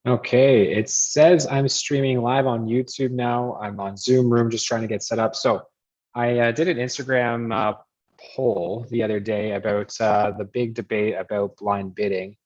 Okay, it says I'm streaming live on YouTube now. I'm on Zoom Room, just trying to get set up. So I did an Instagram poll the other day about the big debate about blind bidding.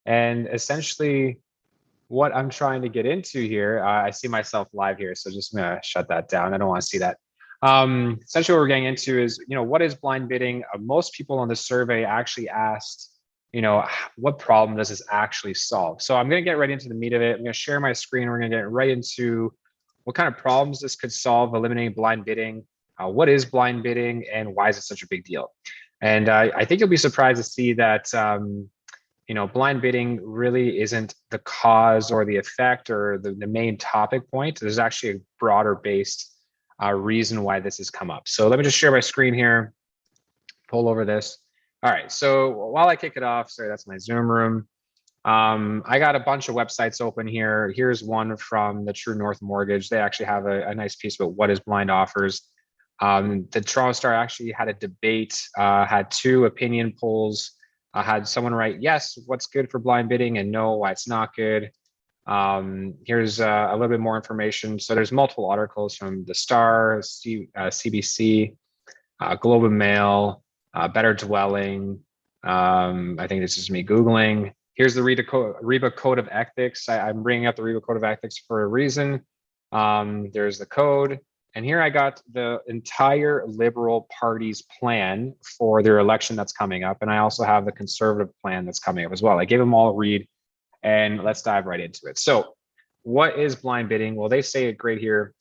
And essentially, what I'm trying to get into here, I see myself live here, so just gonna shut that down. I don't want to see that. Essentially, what we're getting into is, what is blind bidding? Most people on the survey actually asked, what problem does this actually solve? So I'm gonna get right into the meat of it. I'm gonna share my screen. We're gonna get right into what kind of problems this could solve, eliminating blind bidding. What is blind bidding, and why is it such a big deal? And I think you'll be surprised to see that blind bidding really isn't the cause or the effect or the main topic point. There's actually a broader based reason why this has come up. So let me just share my screen here, pull over this. All right, so while I kick it off, sorry, that's my Zoom room. I got a bunch of websites open here. Here's one from the True North Mortgage. They actually have a nice piece about what is blind offers. The Toronto Star actually had a debate, had two opinion polls. Had someone write, yes, what's good for blind bidding, and no, why it's not good. Here's a little bit more information. So there's multiple articles from the Star, CBC, Globe and Mail, Better Dwelling. I think this is me Googling. Here's the REBA Code of Ethics. I'm bringing up the REBA Code of Ethics for a reason. There's the code. And here I got the entire Liberal Party's plan for their election that's coming up. And I also have the Conservative plan that's coming up as well. I gave them all a read, and let's dive right into it. So what is blind bidding? Well, they say it great here.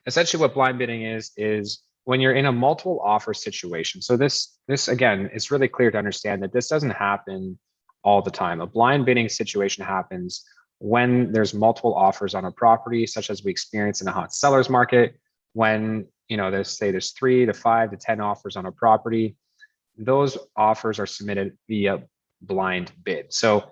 Essentially what blind bidding is when you're in a multiple offer situation. So this again, it's really clear to understand that this doesn't happen all the time. A blind bidding situation happens when there's multiple offers on a property, such as we experience in a hot sellers market, when there's 3 to 5 to 10 offers on a property. Those offers are submitted via blind bid. So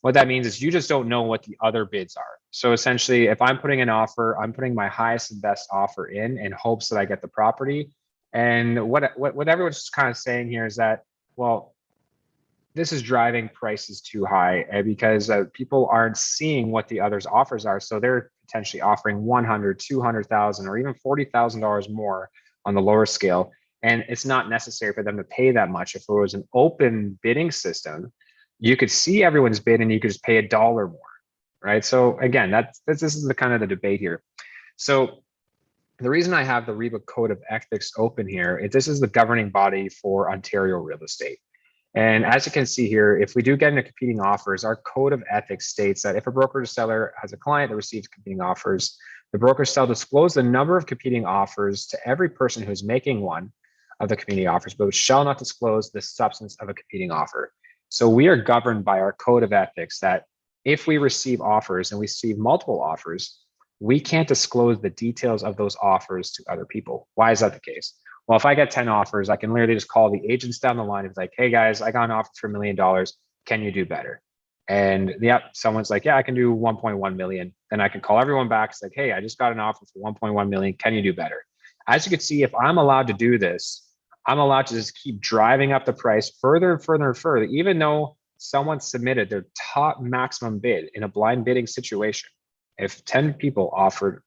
what that means is you just don't know what the other bids are. So essentially, if I'm putting an offer, I'm putting my highest and best offer in hopes that I get the property. And what everyone's kind of saying here is that, well, this is driving prices too high because people aren't seeing what the others offers are. So they're potentially offering 100, 200,000, or even $40,000 more on the lower scale. And it's not necessary for them to pay that much. If it was an open bidding system, you could see everyone's bid and you could just pay $1 more, right? So again, this is the kind of the debate here. So the reason I have the REBA Code of Ethics open here is this is the governing body for Ontario real estate. And as you can see here, if we do get into competing offers, our code of ethics states that if a broker or seller has a client that receives competing offers, the broker shall disclose the number of competing offers to every person who is making one of the competing offers, but shall not disclose the substance of a competing offer. So we are governed by our code of ethics that if we receive offers and we receive multiple offers, we can't disclose the details of those offers to other people. Why is that the case? Well, if I get 10 offers, I can literally just call the agents down the line and be like, hey guys, I got an offer for $1 million. Can you do better? And someone's like, yeah, I can do 1.1 million. Then I can call everyone back. It's like, hey, I just got an offer for 1.1 million. Can you do better? As you can see, if I'm allowed to do this, I'm allowed to just keep driving up the price further and further and further, even though someone submitted their top maximum bid in a blind bidding situation. If 10 people offered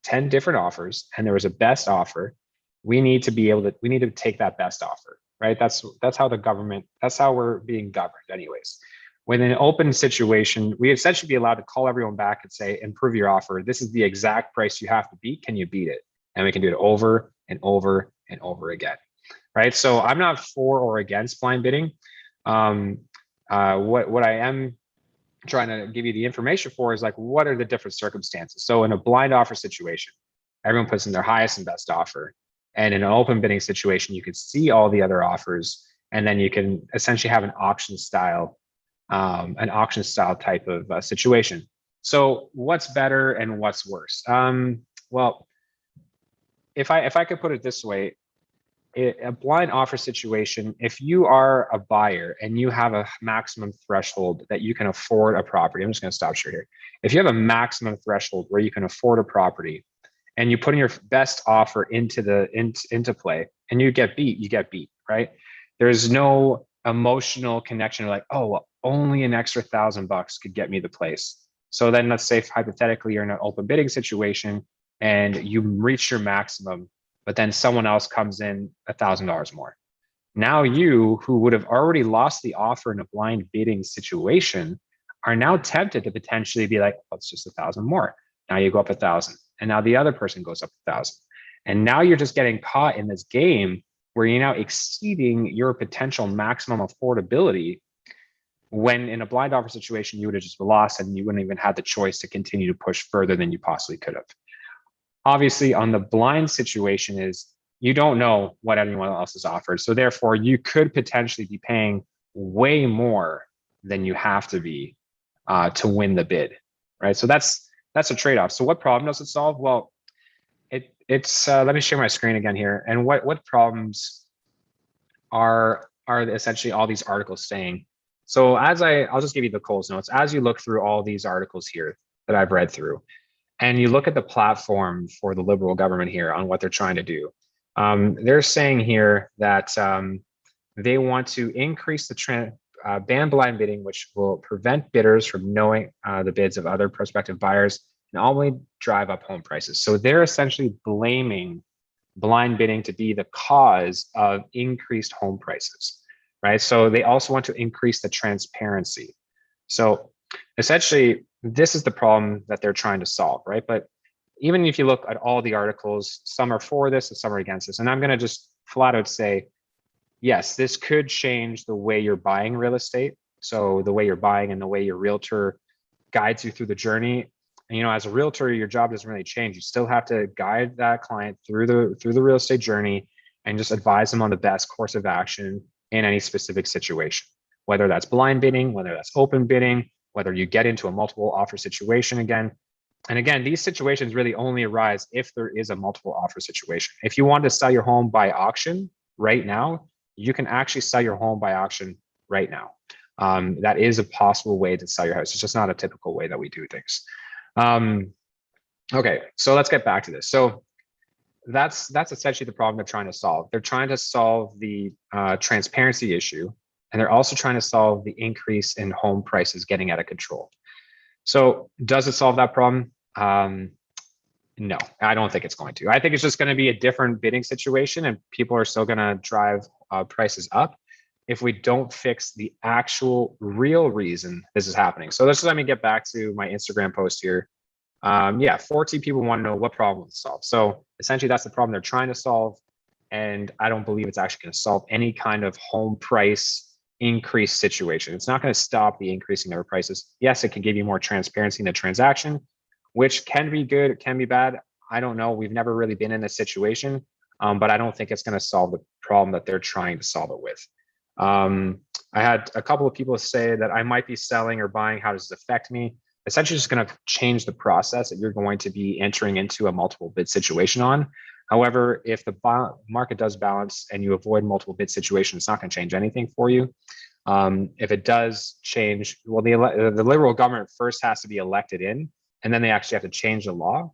10 different offers and there was a best offer, we need to take that best offer, right? That's how that's how we're being governed anyways. When in an open situation, we essentially be allowed to call everyone back and say, improve your offer. This is the exact price you have to beat. Can you beat it? And we can do it over and over and over again, right? So I'm not for or against blind bidding. What I am trying to give you the information for is like, what are the different circumstances? So in a blind offer situation, everyone puts in their highest and best offer. And in an open bidding situation, you can see all the other offers, and then you can essentially have an auction style type of situation. So what's better and what's worse? Well, if I could put it this way, a blind offer situation, if you are a buyer and you have a maximum threshold that you can afford a property, I'm just going to stop short here. If you have a maximum threshold where you can afford a property and you put in your best offer into play and you get beat, right? There's no emotional connection like, oh, well, only an extra $1,000 could get me the place. So then let's say hypothetically you're in an open bidding situation and you reach your maximum, but then someone else comes in $1,000 more. Now you, who would have already lost the offer in a blind bidding situation, are now tempted to potentially be like, oh, it's just 1,000 more. Now you go up 1,000, and now the other person goes up 1,000. And now you're just getting caught in this game where you're now exceeding your potential maximum affordability, when in a blind offer situation, you would have just lost and you wouldn't even have the choice to continue to push further than you possibly could have. Obviously, on the blind situation is you don't know what anyone else has offered. So therefore, you could potentially be paying way more than you have to be to win the bid, right? So that's a trade-off. So what problem does it solve? Well, it's let me share my screen again here. And what problems are essentially all these articles saying? So I'll just give you the Coles Notes. As you look through all these articles here that I've read through, and you look at the platform for the Liberal government here on what they're trying to do, they're saying here that they want to increase the ban blind bidding, which will prevent bidders from knowing the bids of other prospective buyers and only drive up home prices. So they're essentially blaming blind bidding to be the cause of increased home prices, right? So they also want to increase the transparency. So essentially, this is the problem that they're trying to solve, right? But even if you look at all the articles, some are for this and some are against this. And I'm going to just flat out say, yes, this could change the way you're buying real estate. So the way you're buying and the way your realtor guides you through the journey. And, as a realtor, your job doesn't really change. You still have to guide that client through the real estate journey and just advise them on the best course of action in any specific situation, whether that's blind bidding, whether that's open bidding, whether you get into a multiple offer situation again. And again, these situations really only arise if there is a multiple offer situation. If you want to sell your home by auction right now, you can actually sell your home by auction right now. That is a possible way to sell your house. It's just not a typical way that we do things. Okay, so let's get back to this. So that's essentially the problem they're trying to solve. They're trying to solve the transparency issue, and they're also trying to solve the increase in home prices getting out of control. So does it solve that problem? No, I don't think it's going to. I think it's just going to be a different bidding situation, and people are still going to drive prices up if we don't fix the actual real reason this is happening. So let's just let me get back to my Instagram post here. 14 people want to know what problem to solve. So essentially that's the problem they're trying to solve. And I don't believe it's actually going to solve any kind of home price increase situation. It's not going to stop the increasing of prices. Yes, it can give you more transparency in the transaction, which can be good, it can be bad. I don't know. We've never really been in this situation, but I don't think it's going to solve the problem that they're trying to solve it with. I had a couple of people say that I might be selling or buying. How does this affect me? Essentially, just going to change the process that you're going to be entering into a multiple bid situation on. However, if the market does balance and you avoid multiple bid situations, it's not going to change anything for you. If it does change, well, the Liberal government first has to be elected in, and then they actually have to change the law.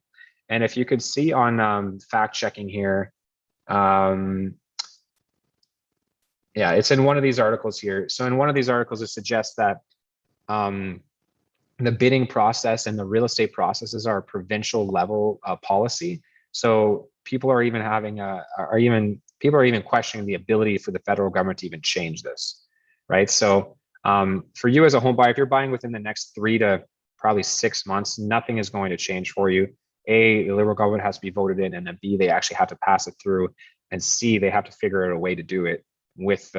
And if you could see on fact checking here, yeah, it's in one of these articles here. So in one of these articles, it suggests that the bidding process and the real estate processes are a provincial level policy. So people are even people are even questioning the ability for the federal government to even change this, right? So for you as a home buyer, if you're buying within the next 3 to probably 6 months, nothing is going to change for you. A, the Liberal government has to be voted in, and then B, they actually have to pass it through, and C, they have to figure out a way to do it with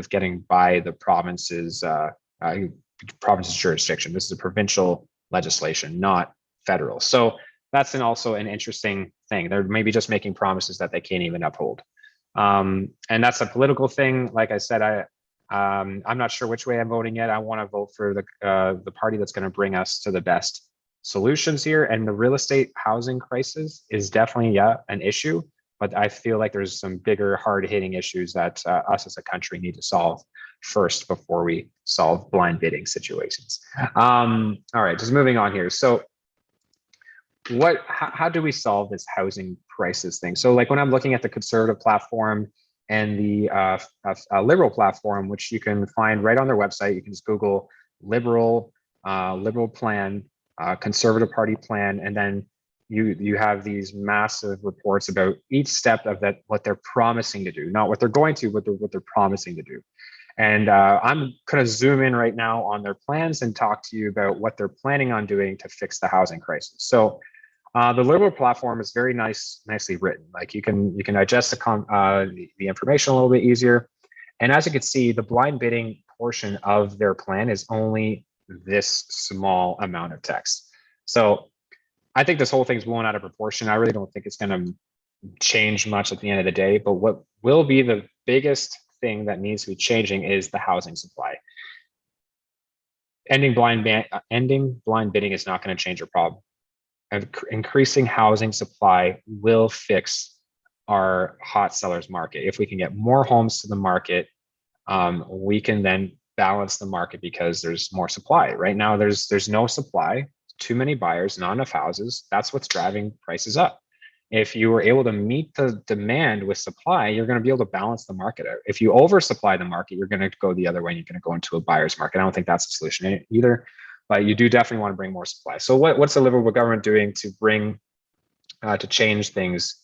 getting by the province's jurisdiction. This is a provincial legislation, not federal. So that's also an interesting thing. They're maybe just making promises that they can't even uphold. And that's a political thing. Like I said, I'm not sure which way I'm voting yet. I want to vote for the party that's going to bring us to the best solutions here. And the real estate housing crisis is definitely an issue. But I feel like there's some bigger, hard-hitting issues that us as a country need to solve first before we solve blind bidding situations. All right, just moving on here. So how do we solve this housing crisis thing? So like when I'm looking at the Conservative platform and the Liberal platform, which you can find right on their website, you can just Google Liberal Liberal plan, Conservative Party plan, and then you have these massive reports about each step of that, what they're promising to do, not what they're going to, but what they're promising to do. And I'm going to zoom in right now on their plans and talk to you about what they're planning on doing to fix the housing crisis. So the Liberal platform is very nicely written. Like you can digest the information a little bit easier. And as you can see, the blind bidding portion of their plan is only this small amount of text. So I think this whole thing's blown out of proportion. I really don't think it's going to change much at the end of the day. But what will be the biggest thing that needs to be changing is the housing supply. Ending blind bidding is not going to change your problem. Increasing housing supply will fix our hot sellers market. If we can get more homes to the market, we can then balance the market because there's more supply. Right now, there's no supply, too many buyers, not enough houses. That's what's driving prices up. If you were able to meet the demand with supply, you're going to be able to balance the market out. If you oversupply the market, you're going to go the other way and you're going to go into a buyer's market. I don't think that's a solution either, but you do definitely want to bring more supply. So what's the Liberal government doing to bring to change things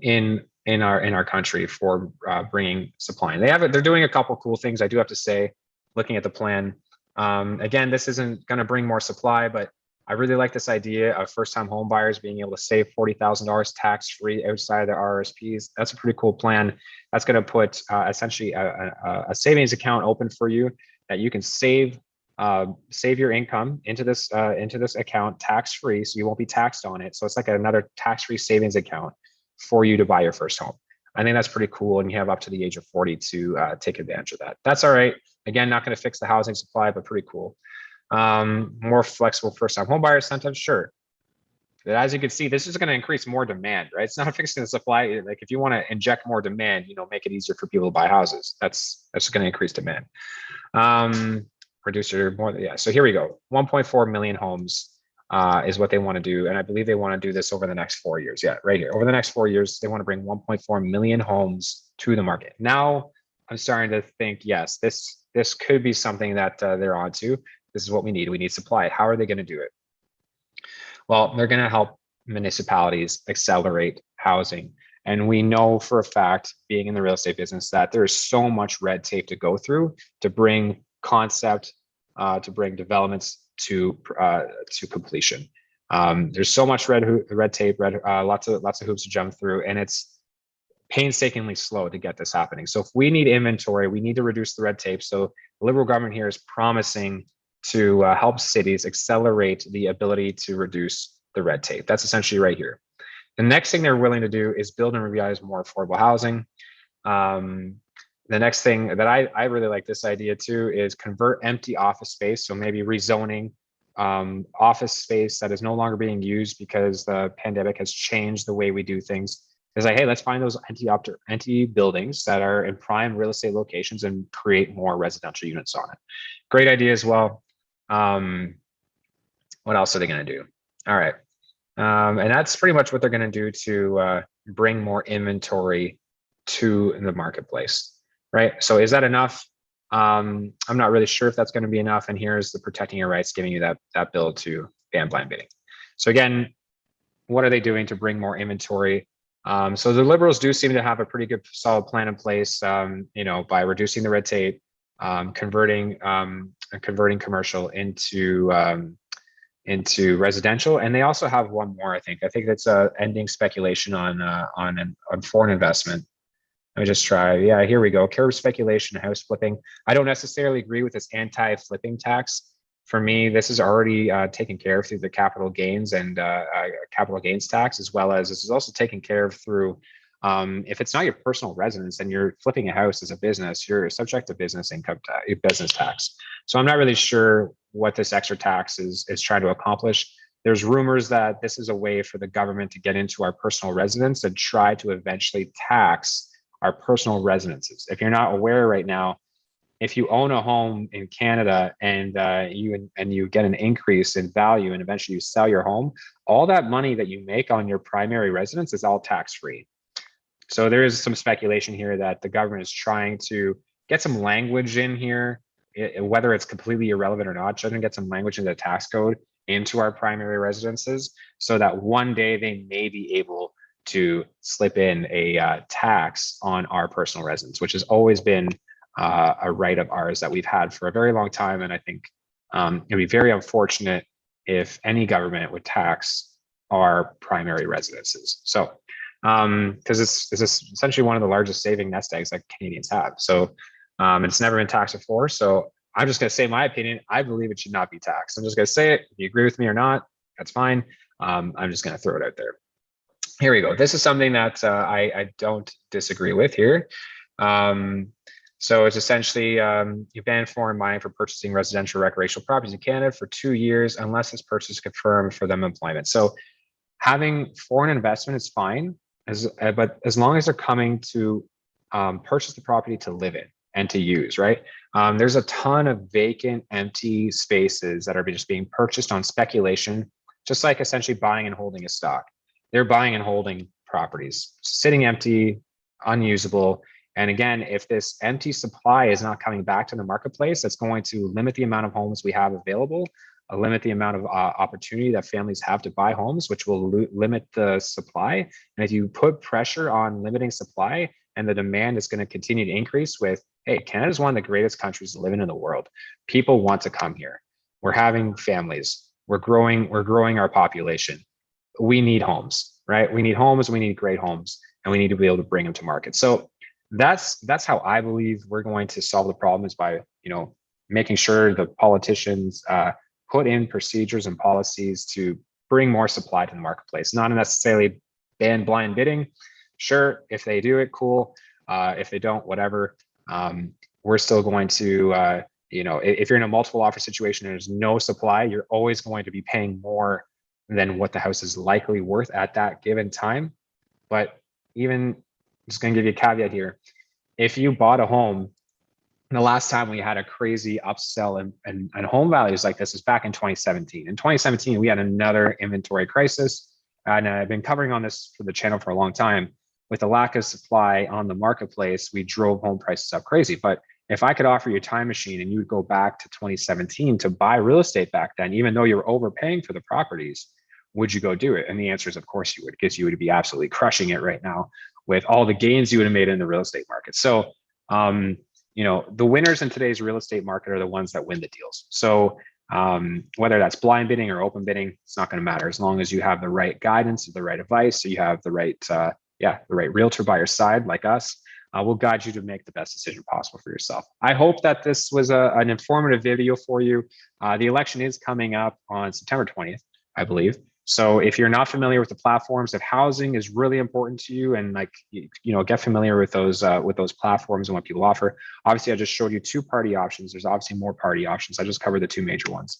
in our country for bringing supply? And they're doing a couple cool things. I do have to say, looking at the plan, again, this isn't going to bring more supply, but I really like this idea of first-time home buyers being able to save $40,000 tax-free outside of their RRSPs. That's a pretty cool plan. That's going to put essentially a savings account open for you that you can save your income into this account tax-free, so you won't be taxed on it. So it's like another tax-free savings account for you to buy your first home. I think that's pretty cool, and you have up to the age of 40 to take advantage of that. That's all right. Again, not going to fix the housing supply, but pretty cool. More flexible first-time home buyer incentives, sure. But as you can see, this is going to increase more demand, right? It's not fixing the supply. Like if you want to inject more demand, make it easier for people to buy houses. That's going to increase demand. So here we go. 1.4 million homes is what they want to do, and I believe they want to do this over the next 4 years. Yeah, right here. Over the next 4 years, they want to bring 1.4 million homes to the market. Now, I'm starting to think, yes, this could be something that they're onto. This is what we need. We need supply. How are they going to do it? Well, they're going to help municipalities accelerate housing. And we know for a fact, being in the real estate business, that there is so much red tape to go through to bring concept, to bring developments to completion. There's so much red tape, lots of hoops to jump through, and it's painstakingly slow to get this happening. So if we need inventory, we need to reduce the red tape. So the Liberal government here is promising to help cities accelerate the ability to reduce the red tape. That's essentially right here. The next thing they're willing to do is build and revitalize more affordable housing. The next thing that I really like this idea too is convert empty office space. So maybe rezoning office space that is no longer being used because the pandemic has changed the way we do things. It's like, hey, let's find those empty buildings that are in prime real estate locations and create more residential units on it. Great idea as well. What else are they going to do? All right. And that's pretty much what they're going to do to bring more inventory to the marketplace, right? So is that enough? I'm not really sure if that's going to be enough. And here's the protecting your rights, giving you that bill to ban blind bidding. So again, what are they doing to bring more inventory? So the Liberals do seem to have a pretty good solid plan in place, by reducing the red tape, converting commercial into residential, and they also have one more. I think that's ending speculation on foreign investment. Let me just try. Yeah, here we go. Curb speculation, house flipping. I don't necessarily agree with this anti-flipping tax. For me, this is already taken care of through the capital gains and capital gains tax, as well as this is also taken care of through, if it's not your personal residence and you're flipping a house as a business, you're subject to business income tax, business tax. So I'm not really sure what this extra tax is trying to accomplish. There's rumors that this is a way for the government to get into our personal residence and try to eventually tax our personal residences. If you're not aware right now, if you own a home in Canada and you get an increase in value and eventually you sell your home, all that money that you make on your primary residence is all tax-free. So there is some speculation here that the government is trying to get some language in here whether it's completely irrelevant or not, trying to get some language in the tax code into our primary residences so that one day they may be able to slip in a tax on our personal residence, which has always been a right of ours that we've had for a very long time. And I think it'd be very unfortunate if any government would tax our primary residences. So, because it's essentially one of the largest saving nest eggs that Canadians have. So, it's never been taxed before. So I'm just going to say my opinion. I believe it should not be taxed. I'm just going to say it. If you agree with me or not, that's fine. I'm just going to throw it out there. Here we go. This is something that I don't disagree with here. So it's essentially you ban foreign mining for purchasing residential recreational properties in Canada for 2 years unless this purchase is confirmed for them employment. So having foreign investment is fine, but as long as they're coming to purchase the property to live in and to use, right? There's a ton of vacant, empty spaces that are just being purchased on speculation, just like essentially buying and holding a stock. They're buying and holding properties, sitting empty, unusable. And again, if this empty supply is not coming back to the marketplace, that's going to limit the amount of homes we have available, limit the amount of opportunity that families have to buy homes, which will limit the supply. And if you put pressure on limiting supply, and the demand is going to continue to increase with, hey, Canada is one of the greatest countries to live in the world. People want to come here. We're having families. We're growing our population. We need homes, right? We need homes, we need great homes, and we need to be able to bring them to market. So that's how I believe we're going to solve the problem, is by, making sure the politicians put in procedures and policies to bring more supply to the marketplace, not necessarily ban blind bidding. Sure, if they do it, cool. If they don't, whatever. We're still going to, if you're in a multiple offer situation and there's no supply, you're always going to be paying more than what the house is likely worth at that given time. But even, just going to give you a caveat here. If you bought a home, the last time we had a crazy upsell and home values like this is back in 2017. In 2017, we had another inventory crisis. And I've been covering on this for the channel for a long time. With the lack of supply on the marketplace, we drove home prices up crazy. But if I could offer you a time machine and you would go back to 2017 to buy real estate back then, even though you were overpaying for the properties, would you go do it? And the answer is, of course you would, because you would be absolutely crushing it right now with all the gains you would have made in the real estate market. So, the winners in today's real estate market are the ones that win the deals. So whether that's blind bidding or open bidding, it's not going to matter as long as you have the right guidance, the right advice, so you have the right, the right realtor by your side, like us. We'll guide you to make the best decision possible for yourself. I hope that this was an informative video for you. The election is coming up on September 20th, I believe. So if you're not familiar with the platforms, if housing is really important to you, and get familiar with those platforms and what people offer. Obviously, I just showed you 2 party options. There's obviously more party options. I just covered the 2 major ones.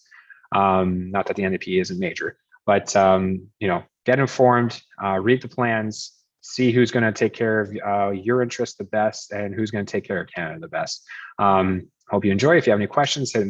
Not that the NDP isn't major, but get informed, read the plans, see who's going to take care of your interests the best and who's going to take care of Canada the best. Hope you enjoy. If you have any questions, hit me.